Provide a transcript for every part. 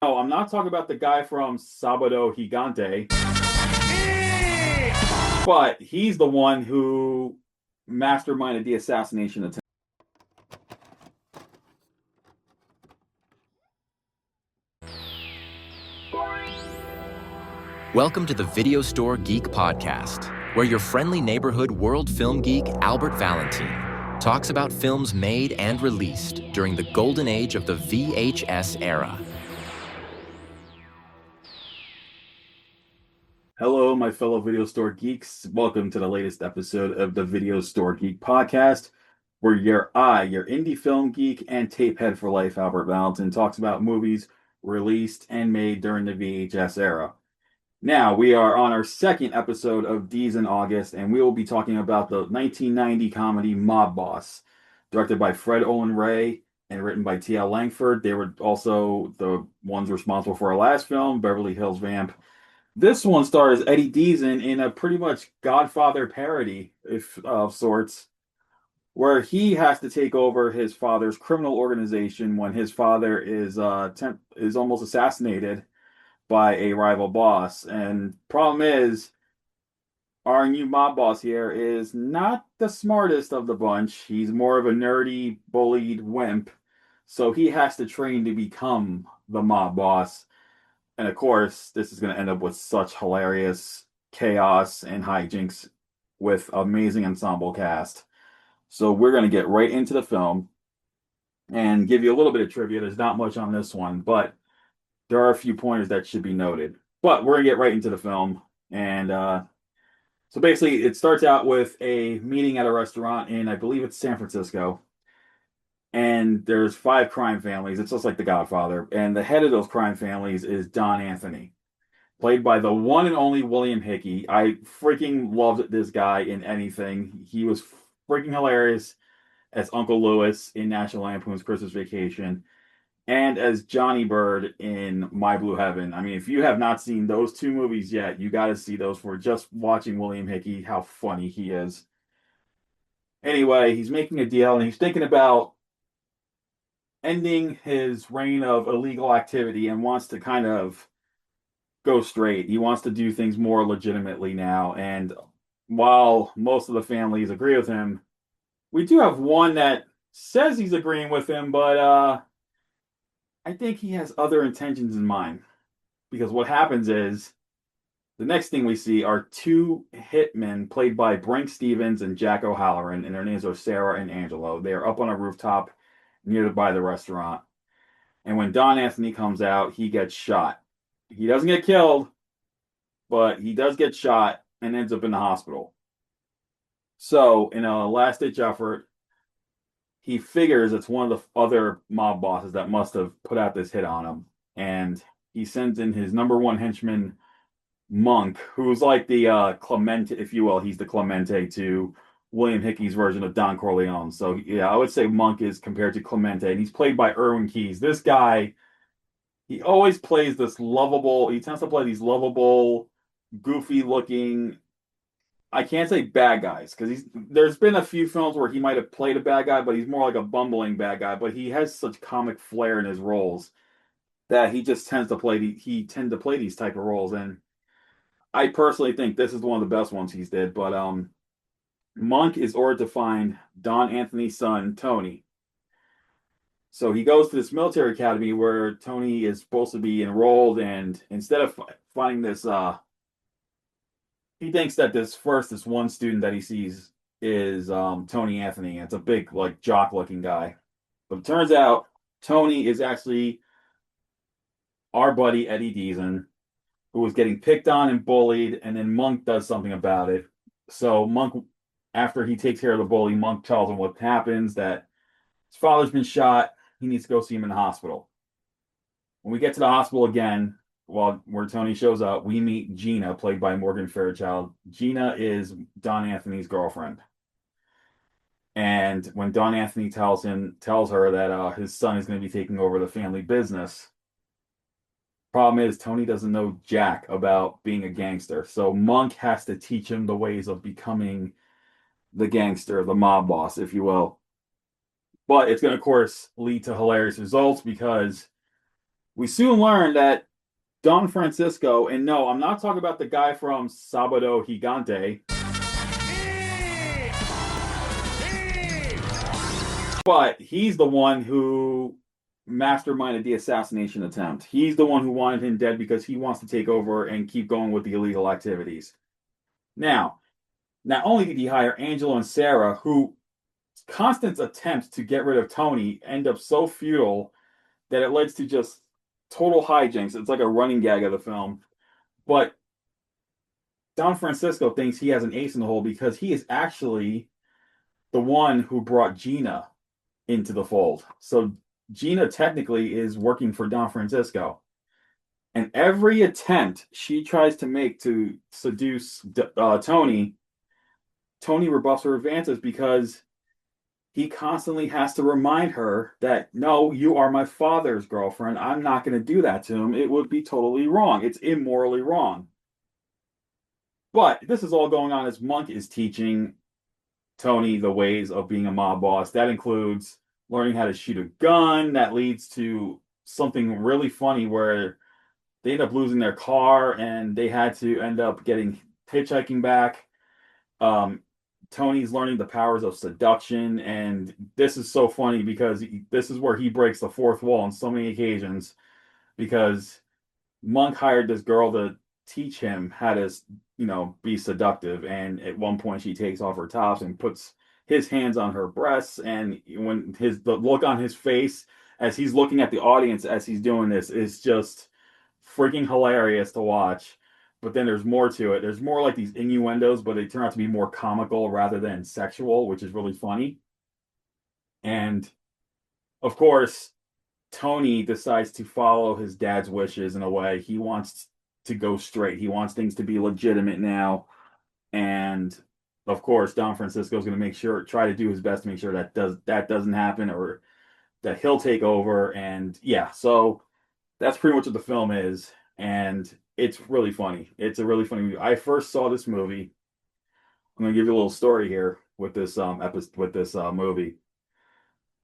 No, I'm not talking about the guy from Sabado Gigante, but he's the one who masterminded the assassination attempt. Welcome to the Video Store Geek Podcast, where your friendly neighborhood world film geek Albert Valentine talks about films made and released during the golden age of the VHS era. Hello, my fellow Video Store geeks. Welcome to the latest episode of the Video Store Geek Podcast, where your indie film geek and tape head for life, Albert Valentine, talks about movies released and made during the VHS era. Now, we are on our second episode of Deezen August, and we will be talking about the 1990 comedy Mob Boss, directed by Olen Ray and written by T.L. Lankford. They were also the ones responsible for our last film, Beverly Hills Vamp. This one stars Eddie Deezen in a pretty much Godfather parody, if of sorts, where he has to take over his father's criminal organization when his father is almost assassinated by a rival boss. And problem is, our new mob boss here is not the smartest of the bunch. He's more of a nerdy, bullied wimp. So he has to train to become the mob boss. And of course, this is going to end up with such hilarious chaos and hijinks with amazing ensemble cast. So we're going to get right into the film and give you a little bit of trivia. There's not much on this one, but there are a few pointers that should be noted. But we're going to get right into the film. And so basically, it starts out with a meeting at a restaurant in, I believe it's San Francisco. And there's 5 crime families. It's just like The Godfather. And the head of those crime families is Don Anthony, played by the one and only William Hickey. I freaking loved this guy in anything. He was freaking hilarious as Uncle Lewis in National Lampoon's Christmas Vacation and as Johnny Bird in My Blue Heaven. I mean, if you have not seen those 2 movies yet, you got to see those for just watching William Hickey, how funny he is. Anyway, he's making a deal and he's thinking about ending his reign of illegal activity and wants to kind of go straight. He wants to do things more legitimately now. And while most of the families agree with him, we do have one that says he's agreeing with him, but I think he has other intentions in mind. Because what happens is the next thing we see are 2 hitmen played by Brinke Stevens and Jack O'Halloran, and their names are Sarah and Angelo. They are up on a rooftop nearby the restaurant. And when Don Anthony comes out, he gets shot. He doesn't get killed, but he does get shot and ends up in the hospital. So, in a last ditch effort, he figures it's one of the other mob bosses that must have put out this hit on him. And he sends in his number 1 henchman, Monk, who's like the Clemente, if you will. He's the Clemente to William Hickey's version of Don Corleone. So, yeah, I would say Monk is compared to Clemente. And he's played by Irwin Keyes. This guy, he always plays this lovable, he tends to play these lovable, goofy looking, I can't say bad guys, because there's been a few films where he might have played a bad guy, but he's more like a bumbling bad guy. But he has such comic flair in his roles that he just tends to play these type of roles. And I personally think this is one of the best ones he's did. But Monk is ordered to find Don Anthony's son, Tony. So he goes to this military academy where Tony is supposed to be enrolled, and instead of finding this, he thinks that this one student that he sees is Tony Anthony. It's a big, like, jock-looking guy, but it turns out Tony is actually our buddy Eddie Deezen, who was getting picked on and bullied, and then Monk does something about it. So Monk, after he takes care of the bully, Monk tells him what happens, that his father's been shot. He needs to go see him in the hospital. When we get to the hospital again, where Tony shows up, we meet Gina, played by Morgan Fairchild. Gina is Don Anthony's girlfriend. And when Don Anthony tells her that his son is going to be taking over the family business, problem is Tony doesn't know jack about being a gangster. So Monk has to teach him the ways of becoming the gangster, the mob boss, if you will. But it's going to, of course, lead to hilarious results because We soon learn that Don Francisco, and no, I'm not talking about the guy from Sabado Gigante, but he's the one who masterminded the assassination attempt. He's the one who wanted him dead because he wants to take over and keep going with the illegal activities. Now, not only did he hire Angelo and Sarah, who constant attempts to get rid of Tony end up so futile that it leads to just total hijinks. It's like a running gag of the film. But Don Francisco thinks he has an ace in the hole because he is actually the one who brought Gina into the fold. So Gina technically is working for Don Francisco. And every attempt she tries to make to seduce Tony, Tony rebuffs her advances because he constantly has to remind her that, no, you are my father's girlfriend. I'm not going to do that to him. It would be totally wrong. It's immorally wrong. But this is all going on as Monk is teaching Tony the ways of being a mob boss. That includes learning how to shoot a gun. That leads to something really funny where they end up losing their car and they had to end up getting hitchhiking back. Um, Tony's learning the powers of seduction, and this is so funny because this is where he breaks the fourth wall on so many occasions because Monk hired this girl to teach him how to, be seductive. And at one point, she takes off her tops and puts his hands on her breasts. And when the look on his face as he's looking at the audience as he's doing this is just freaking hilarious to watch. But then there's more to it. There's more like these innuendos, but they turn out to be more comical rather than sexual, which is really funny. And of course, Tony decides to follow his dad's wishes in a way. He wants to go straight. He wants things to be legitimate now. And of course, Don Francisco is going to try to do his best to make sure that doesn't happen or that he'll take over. And yeah, so that's pretty much what the film is. And it's really funny. It's a really funny movie. I first saw this movie. I'm going to give you a little story here with this movie.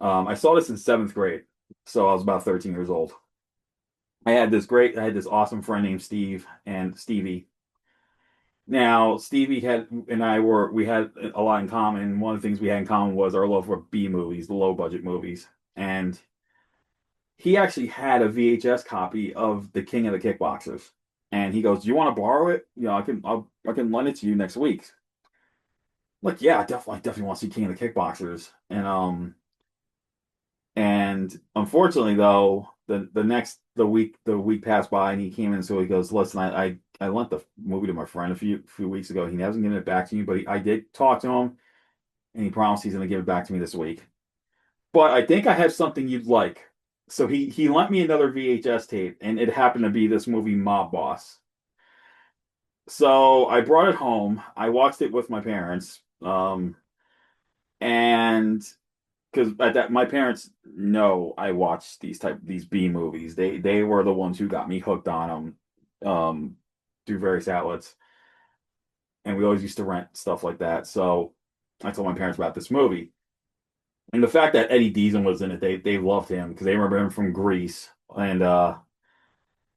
I saw this in seventh grade, so I was about 13 years old. I had this awesome friend named Stevie. Now, Stevie we had a lot in common. One of the things we had in common was our love for B movies, the low budget movies. And he actually had a VHS copy of The King of the Kickboxers. And he goes, "Do you want to borrow it? I can lend it to you next week." I'm like, yeah, I definitely want to see King of the Kickboxers. And unfortunately, though, the week passed by, and he came in. So he goes, "Listen, I lent the movie to my friend a few weeks ago. He hasn't given it back to me, but I did talk to him, and he promised he's going to give it back to me this week. But I think I have something you'd like." So he lent me another VHS tape, and it happened to be this movie Mob Boss. So I brought it home. I watched it with my parents, and because at that my parents know I watched these B movies. They were the ones who got me hooked on them through various outlets, and we always used to rent stuff like that. So I told my parents about this movie, and the fact that Eddie Deezen was in it, they loved him because they remember him from Grease, and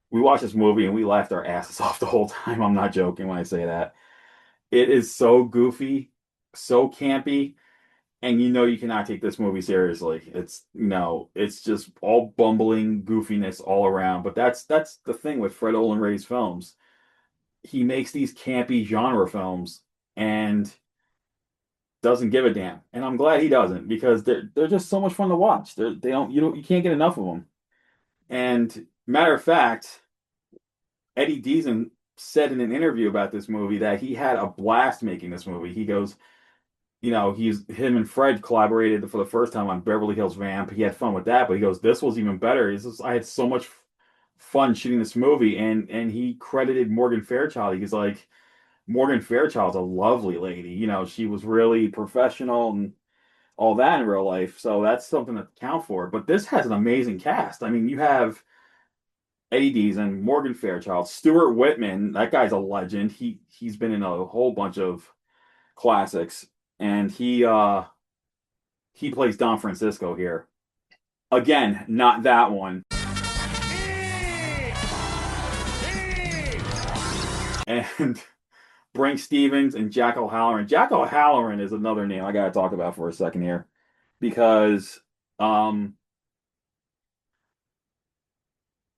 we watched this movie and we laughed our asses off the whole time. I'm not joking when I say that. It is so goofy, so campy, and you cannot take this movie seriously. It's no, it's just all bumbling goofiness all around. But that's the thing with Fred Olen Ray's films. He makes these campy genre films and doesn't give a damn. And I'm glad he doesn't because they're just so much fun to watch. They don't you can't get enough of them. And matter of fact, Eddie Deezen said in an interview about this movie that he had a blast making this movie. He goes, him and Fred collaborated for the first time on Beverly Hills Vamp. He had fun with that, but he goes, this was even better. I had so much fun shooting this movie, and he credited Morgan Fairchild. He's like, Morgan Fairchild's a lovely lady. She was really professional and all that in real life. So that's something to count for. But this has an amazing cast. I mean, you have Eddie Deezen, Morgan Fairchild, Stuart Whitman. That guy's a legend. He's been in a whole bunch of classics, and he plays Don Francisco here. Again, not that one. and Brinke Stevens and Jack O'Halloran. Jack O'Halloran is another name I got to talk about for a second here because um,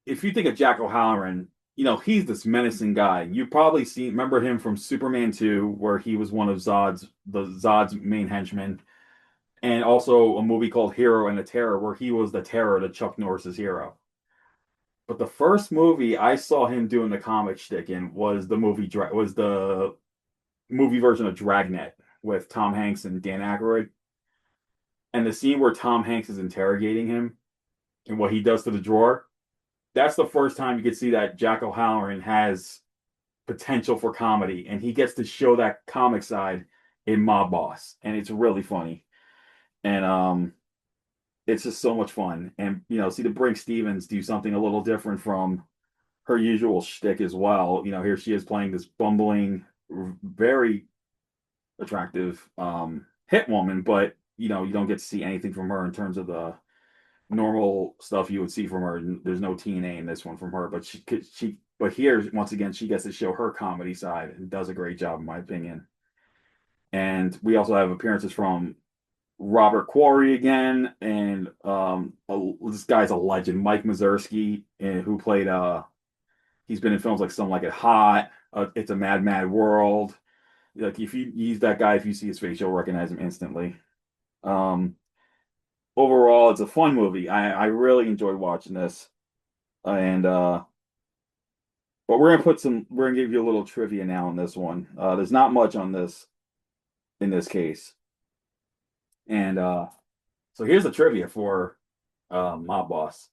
if you think of Jack O'Halloran, he's this menacing guy. You probably remember him from Superman 2, where he was one of Zod's main henchmen, and also a movie called Hero and the Terror, where he was the Terror to Chuck Norris's hero. But the first movie I saw him doing the comic shtick in was the movie version of Dragnet with Tom Hanks and Dan Aykroyd. And the scene where Tom Hanks is interrogating him and what he does to the drawer, that's the first time you could see that Jack O'Halloran has potential for comedy, and he gets to show that comic side in Mob Boss, and it's really funny. And it's just so much fun. And see the Brinke Stevens do something a little different from her usual shtick as well. Here she is playing this bumbling, very attractive hit woman, but you don't get to see anything from her in terms of the normal stuff you would see from her. There's no TNA in this one from her, but but here once again she gets to show her comedy side and does a great job in my opinion. And we also have appearances from Robert Quarry again, and this guy's a legend, Mike Mazurski, who played he's been in films like Some Like It Hot, It's a Mad Mad World. Like he's that guy, if you see his face, you'll recognize him instantly. Um, Overall, it's a fun movie. I really enjoyed watching this, and but we're gonna give you a little trivia now on this one. There's not much on this in this case, and so here's the trivia for Mob Boss.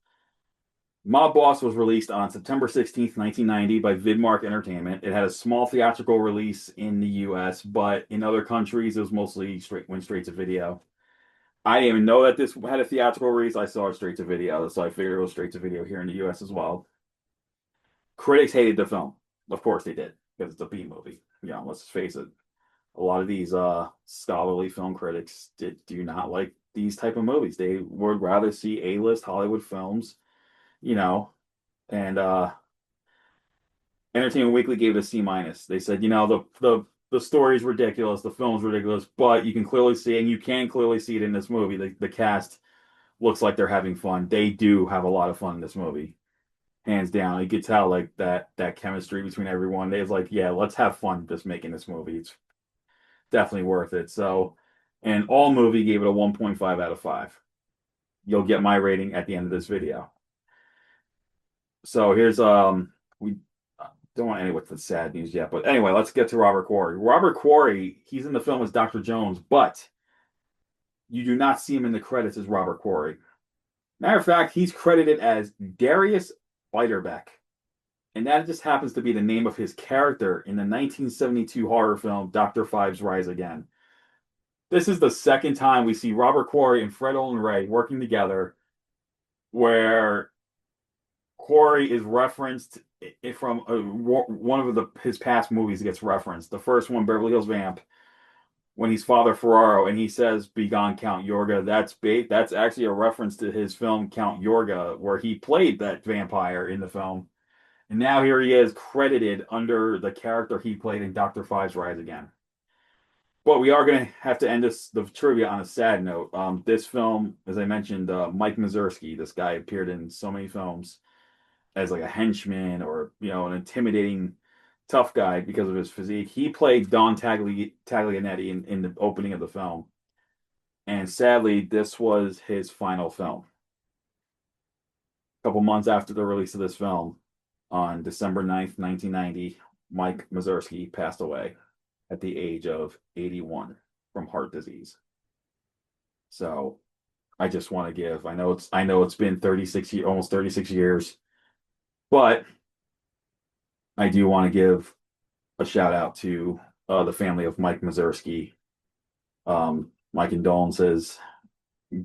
Mob Boss was released on September 16th, 1990 by Vidmark Entertainment. It had a small theatrical release in the US, but in other countries it was mostly went straight to video. I didn't even know that this had a theatrical release. I saw it straight to video, so I figured it was straight to video here in the US as well. Critics hated the film. Of course they did, because it's a B movie. Let's face it. A lot of these scholarly film critics do not like these type of movies. They would rather see A-list Hollywood films, you know, and Entertainment Weekly gave it a C minus. They said, the story's ridiculous, the film's ridiculous, but you can clearly see, and you can clearly see it in this movie. The cast looks like they're having fun. They do have a lot of fun in this movie, hands down. You could tell like that chemistry between everyone. They was like, yeah, let's have fun just making this movie. It's definitely worth it. So, and All Movie gave it a 1.5 out of 5. You'll get my rating at the end of this video. So here's we don't want to end with the sad news yet, but anyway, let's get to Robert Quarry. Robert Quarry, he's in the film as Dr. Jones, but you do not see him in the credits as Robert Quarry. Matter of fact, he's credited as Darius Beiderbecke, and that just happens to be the name of his character in the 1972 horror film Dr. Fives Rise Again. This is the second time we see Robert Quarry and Olen Ray working together, where Quarry is referenced from one of his past movies gets referenced. The first one, Beverly Hills Vamp, when he's Father Ferraro and he says "Begone Count Yorga." That's actually a reference to his film Count Yorga, where he played that vampire in the film. And now here he is credited under the character he played in Dr. Fives Rise Again. But we are going to have to end the trivia on a sad note. This film, as I mentioned, Mike Mazurski, this guy appeared in so many films as like a henchman or an intimidating tough guy because of his physique. He played Don Taglianetti in the opening of the film, and sadly this was his final film. A couple months after the release of this film, on December 9th, 1990, Mike Mazurski passed away at the age of 81 from heart disease. So I just want to give, I know it's been 36 years, almost 36 years, but I do want to give a shout out to the family of Mike Mazurski. My condolences.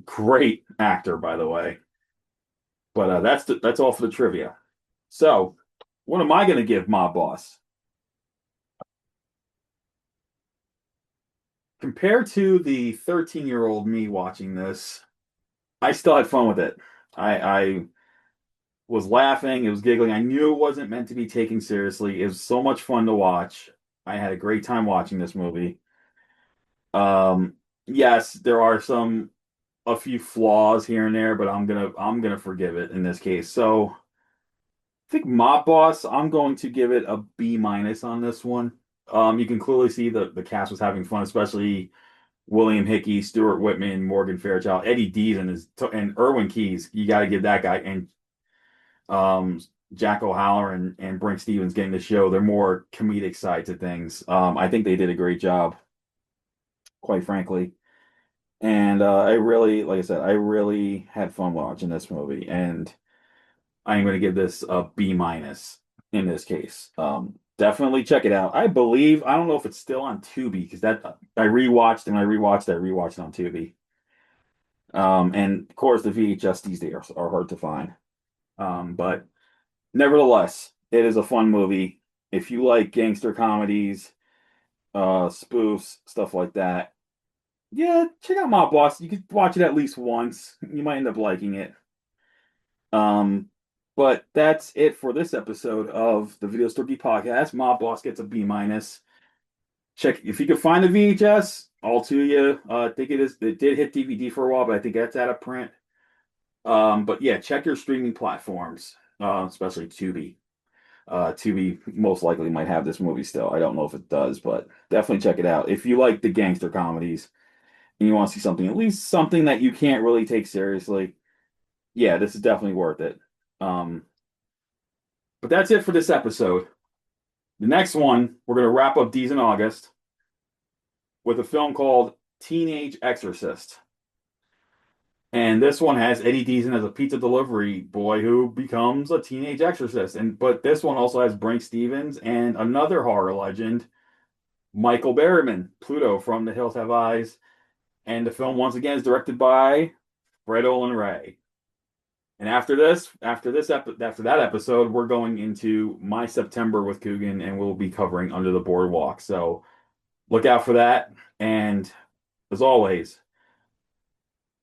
Great actor, by the way. But that's all for the trivia. So, what am I going to give Mob Boss? Compared to the 13-year-old me watching this, I still had fun with it. I was laughing, it was giggling. I knew it wasn't meant to be taken seriously. It was so much fun to watch. I had a great time watching this movie. Um, yes, there are a few flaws here and there, but I'm gonna forgive it in this case. So I think Mob Boss, I'm going to give it a B minus on this one. You can clearly see the cast was having fun, especially William Hickey, Stuart Whitman, Morgan Fairchild, Eddie Deezen and Irwin Keyes. You got to give that guy and um, Jack O'Halloran and Brinke Stevens getting the show. They're more comedic side to things. I think they did a great job, quite frankly. And I really, like I said, I really had fun watching this movie, and I'm going to give this a B minus in this case. Definitely check it out. I don't know if it's still on Tubi because that I rewatched and I rewatched it on Tubi. And of course the VHS these days are hard to find. But nevertheless, it is a fun movie. If you like gangster comedies, spoofs, stuff like that, yeah, check out Mob Boss. You could watch it at least once. You might end up liking it. Um, but that's it for this episode of the Video Store Geek Podcast. Mob Boss gets a B minus. Check if you can find the VHS, all to you. I think it did hit DVD for a while, but I think that's out of print. But yeah, check your streaming platforms, especially Tubi. Tubi most likely might have this movie still. I don't know if it does, but definitely check it out. If you like the gangster comedies and you want to see something, at least something that you can't really take seriously, yeah, this is definitely worth it. Um, but that's it for this episode. The next one, we're going to wrap up Deezen August with a film called Teenage Exorcist. And this one has Eddie Deezen as a pizza delivery boy who becomes a teenage exorcist. But this one also has Brinke Stevens and another horror legend, Michael Berryman, Pluto from The Hills Have Eyes. And the film once again is directed by Olen Ray. And after that episode, we're going into my September with Coogan, and we'll be covering Under the Boardwalk. So look out for that. And as always,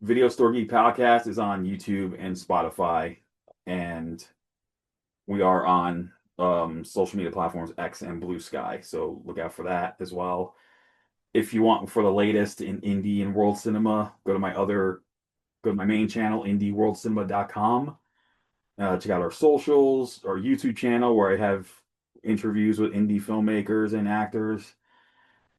Video Store Geek Podcast is on YouTube and Spotify, and we are on social media platforms X and Blue Sky. So look out for that as well. If you want for the latest in indie and world cinema, go to my main channel, indieworldcinema.com. Check out our socials, our YouTube channel where I have interviews with indie filmmakers and actors,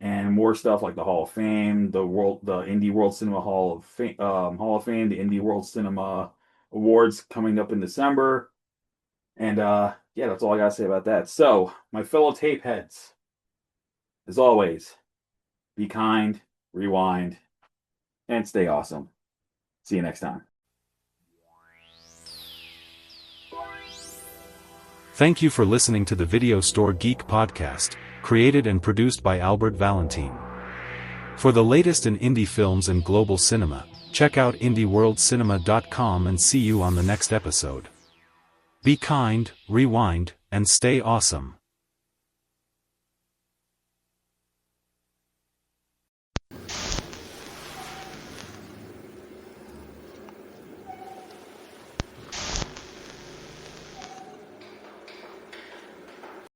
and more stuff like the Hall of Fame, the Indie World Cinema Hall of Fame, the Indie World Cinema Awards coming up in December. And yeah, that's all I gotta say about that. So, my fellow tape heads, as always, be kind, rewind, and stay awesome. See you next time. Thank you for listening to the Video Store Geek Podcast, created and produced by Albert Valentine. For the latest in indie films and global cinema, check out indieworldcinema.com and see you on the next episode. Be kind, rewind, and stay awesome.